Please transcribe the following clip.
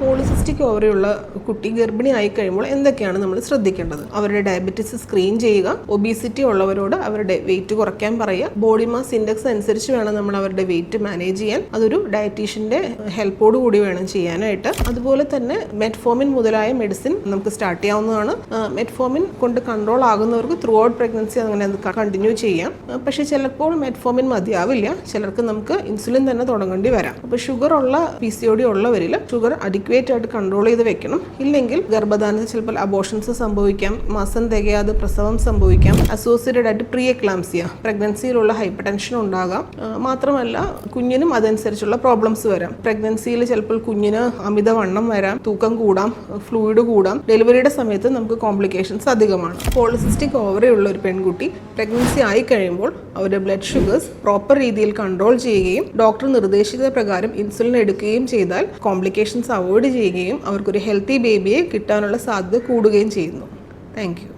Polycystic ഓവറിയുള്ള കുട്ടി ഗർഭിണി ആയി കഴിയുമ്പോൾ എന്തൊക്കെയാണ് നമ്മൾ ശ്രദ്ധിക്കേണ്ടത്? അവരുടെ ഡയബറ്റീസ് സ്ക്രീൻ ചെയ്യുക, ഒബീസിറ്റി ഉള്ളവരോട് അവരുടെ വെയിറ്റ് കുറയ്ക്കാൻ പറയുക, ബോഡി മാസ് ഇൻഡെക്സ് അനുസരിച്ച് വേണം നമ്മൾ അവരുടെ വെയിറ്റ് മാനേജ് ചെയ്യാൻ. അതൊരു ഡയറ്റീഷ്യന്റെ ഹെൽപ്പോട് കൂടി വേണം ചെയ്യാനായിട്ട്. അതുപോലെ തന്നെ മെറ്റ്ഫോമിൻ മുതലായ മെഡിസിൻ നമുക്ക് സ്റ്റാർട്ട് ചെയ്യാവുന്നതാണ്. മെറ്റ്ഫോമിൻ കൊണ്ട് കൺട്രോൾ ആകുന്നവർക്ക് ത്രൂ ഔട്ട് പ്രഗ്നൻസി അങ്ങനെ കണ്ടിന്യൂ ചെയ്യാം. പക്ഷേ ചിലപ്പോൾ മെറ്റ്ഫോമിൻ മതിയാവില്ല, ചിലർക്ക് നമുക്ക് ഇൻസുലിൻ തന്നെ തുടങ്ങേണ്ടി വരാം. അപ്പോൾ ഷുഗർ ഉള്ള PCOD ഉള്ളവരിൽ ഷുഗർ അഡിക്വേറ്റ് ആയിട്ട് കൺട്രോൾ ചെയ്ത് വെക്കണം. ഇല്ലെങ്കിൽ ഗർഭധാനത്തിൽ ചിലപ്പോൾ അബോഷൻസ് സംഭവിക്കാം, മാസം തികയാതെ പ്രസവം സംഭവിക്കാം, അസോസിയേറ്റഡ് ആയിട്ട് പ്രീ എക്ലാംസിയ പ്രഗ്നൻസിയിലുള്ള ഹൈപ്പർ ടെൻഷൻ ഉണ്ടാകാം. മാത്രമല്ല കുഞ്ഞിനും അതനുസരിച്ചുള്ള പ്രോബ്ലംസ് വരാം. പ്രഗ്നൻസിയിൽ ചിലപ്പോൾ കുഞ്ഞിന് അമിതവണ്ണം വരാം, തൂക്കം കൂടാം, ഫ്ലൂയിഡ് കൂടാം. ഡെലിവറിയുടെ സമയത്ത് നമുക്ക് കോംപ്ലിക്കേഷൻസ് അധികമാണ്. പോളിസിസ്റ്റിക് ഓവറി ഉള്ള ഒരു പെൺകുട്ടി പ്രഗ്നൻസി ആയി കഴിയുമ്പോൾ അവരുടെ ബ്ലഡ് ഷുഗേഴ്സ് പ്രോപ്പർ രീതിയിൽ കൺട്രോൾ ചെയ്യുകയും ഡോക്ടർ നിർദ്ദേശിച്ച പ്രകാരം ഇൻസുലിൻ എടുക്കുകയും ചെയ്താൽ കോംപ്ലിക്കേഷൻസ് അവോയ്ഡ് ചെയ്യുകയും അവർക്കൊരു ഹെൽത്തി ബേബിയെ കിട്ടാനുള്ള സാധ്യത കൂടുകയും ചെയ്യുന്നു. Thank you.